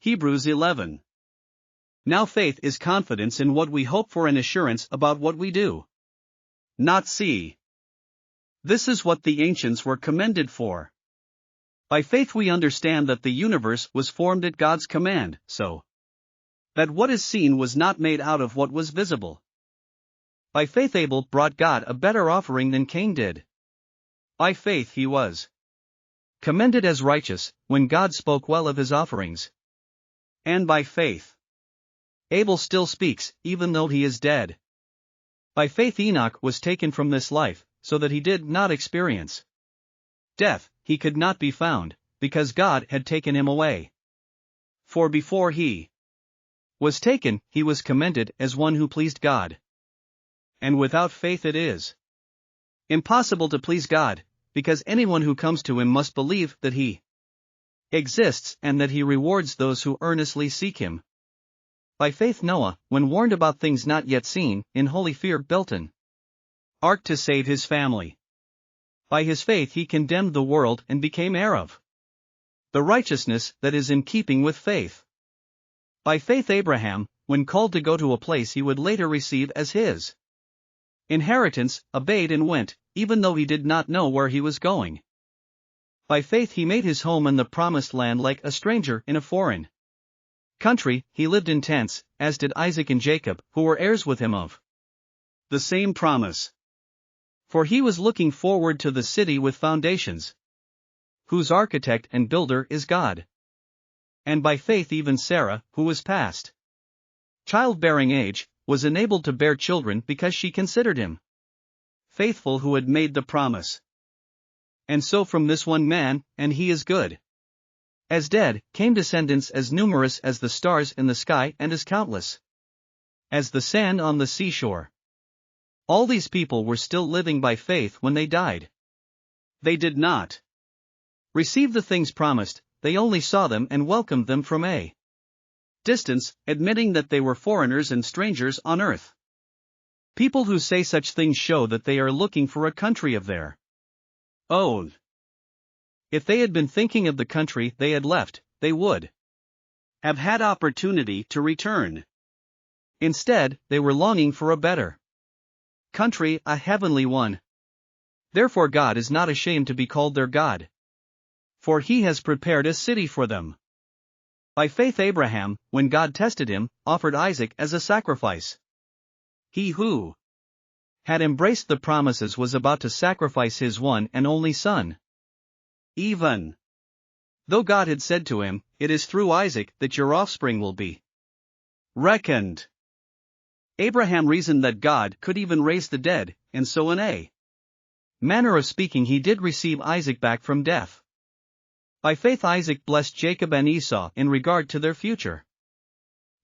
Hebrews 11. Now faith is confidence in what we hope for and assurance about what we do not see. This is what the ancients were commended for. By faith we understand that the universe was formed at God's command, so that what is seen was not made out of what was visible. By faith Abel brought God a better offering than Cain did. By faith he was commended as righteous, when God spoke well of his offerings. And by faith Abel still speaks, even though he is dead. By faith Enoch was taken from this life, so that he did not experience death. He could not be found, because God had taken him away. For before he was taken, he was commended as one who pleased God. And without faith it is impossible to please God, because anyone who comes to him must believe that he exists and that he rewards those who earnestly seek him. By faith Noah, when warned about things not yet seen, in holy fear built an ark to save his family. By his faith he condemned the world and became heir of the righteousness that is in keeping with faith. By faith Abraham, when called to go to a place he would later receive as his inheritance, obeyed and went, even though he did not know where he was going. By faith he made his home in the promised land like a stranger in a foreign country. He lived in tents, as did Isaac and Jacob, who were heirs with him of the same promise. For he was looking forward to the city with foundations, whose architect and builder is God. And by faith even Sarah, who was past childbearing age, was enabled to bear children because she considered him faithful who had made the promise. And so from this one man, and he is good as dead, came descendants as numerous as the stars in the sky and as countless as the sand on the seashore. All these people were still living by faith when they died. They did not receive the things promised, they only saw them and welcomed them from a distance, admitting that they were foreigners and strangers on earth. People who say such things show that they are looking for a country of their own. If they had been thinking of the country they had left, they would have had opportunity to return. Instead, they were longing for a better country, a heavenly one. Therefore God is not ashamed to be called their God, for he has prepared a city for them. By faith Abraham, when God tested him, offered Isaac as a sacrifice. He who had embraced the promises was about to sacrifice his one and only son. Even though God had said to him, "It is through Isaac that your offspring will be reckoned." Abraham reasoned that God could even raise the dead, and so in a manner of speaking he did receive Isaac back from death. By faith Isaac blessed Jacob and Esau in regard to their future.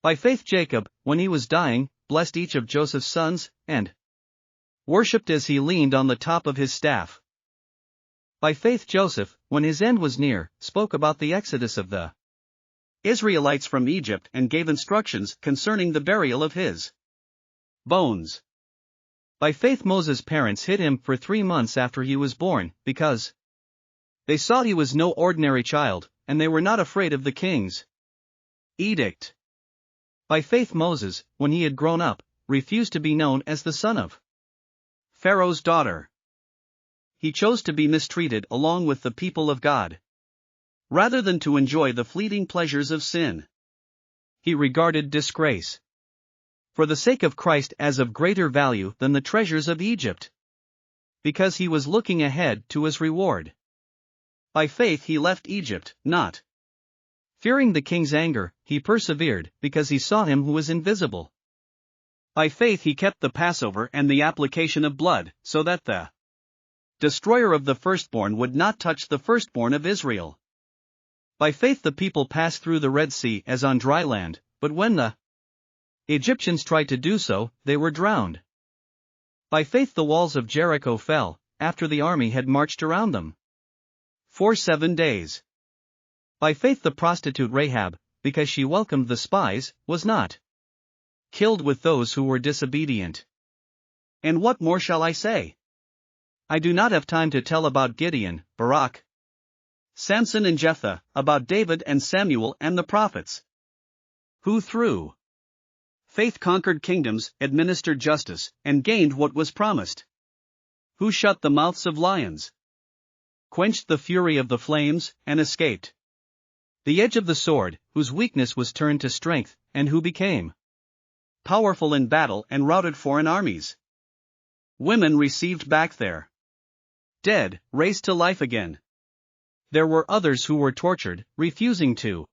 By faith Jacob, when he was dying, blessed each of Joseph's sons, and worshipped as he leaned on the top of his staff. By faith Joseph, when his end was near, spoke about the exodus of the Israelites from Egypt and gave instructions concerning the burial of his bones. By faith Moses' parents hid him for 3 months after he was born, because they saw he was no ordinary child, and they were not afraid of the king's edict. By faith Moses, when he had grown up, refused to be known as the son of Pharaoh's daughter. He chose to be mistreated along with the people of God, rather than to enjoy the fleeting pleasures of sin. He regarded disgrace for the sake of Christ as of greater value than the treasures of Egypt, because he was looking ahead to his reward. By faith he left Egypt, not fearing the king's anger. He persevered, because he saw him who was invisible. By faith he kept the Passover and the application of blood, so that the destroyer of the firstborn would not touch the firstborn of Israel. By faith the people passed through the Red Sea as on dry land, but when the Egyptians tried to do so, they were drowned. By faith the walls of Jericho fell, after the army had marched around them for 7 days. By faith the prostitute Rahab, because she welcomed the spies, was not killed with those who were disobedient. And what more shall I say? I do not have time to tell about Gideon, Barak, Samson and Jephthah, about David and Samuel and the prophets. Who through faith conquered kingdoms, administered justice, and gained what was promised. Who shut the mouths of lions, quenched the fury of the flames, and escaped the edge of the sword, whose weakness was turned to strength, and who became powerful in battle and routed foreign armies. Women received back their dead, raised to life again. There were others who were tortured, refusing to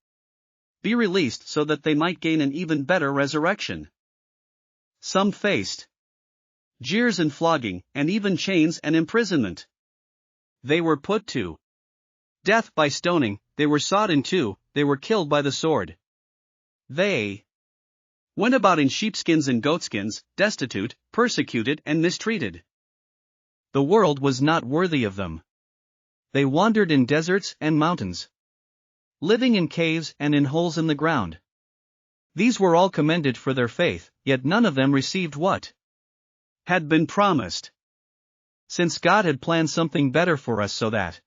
be released so that they might gain an even better resurrection. Some faced jeers and flogging, and even chains and imprisonment. They were put to death by stoning, they were sawed in two, they were killed by the sword. They went about in sheepskins and goatskins, destitute, persecuted and mistreated. The world was not worthy of them. They wandered in deserts and mountains, living in caves and in holes in the ground. These were all commended for their faith, yet none of them received what had been promised, since God had planned something better for us, so that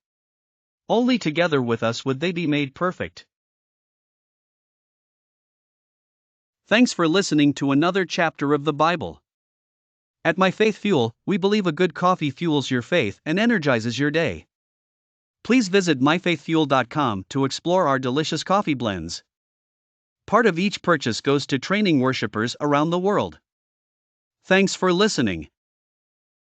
only together with us would they be made perfect. Thanks for listening to another chapter of the Bible. At My Faith Fuel, we believe a good coffee fuels your faith and energizes your day. Please visit myfaithfuel.com to explore our delicious coffee blends. Part of each purchase goes to training worshipers around the world. Thanks for listening.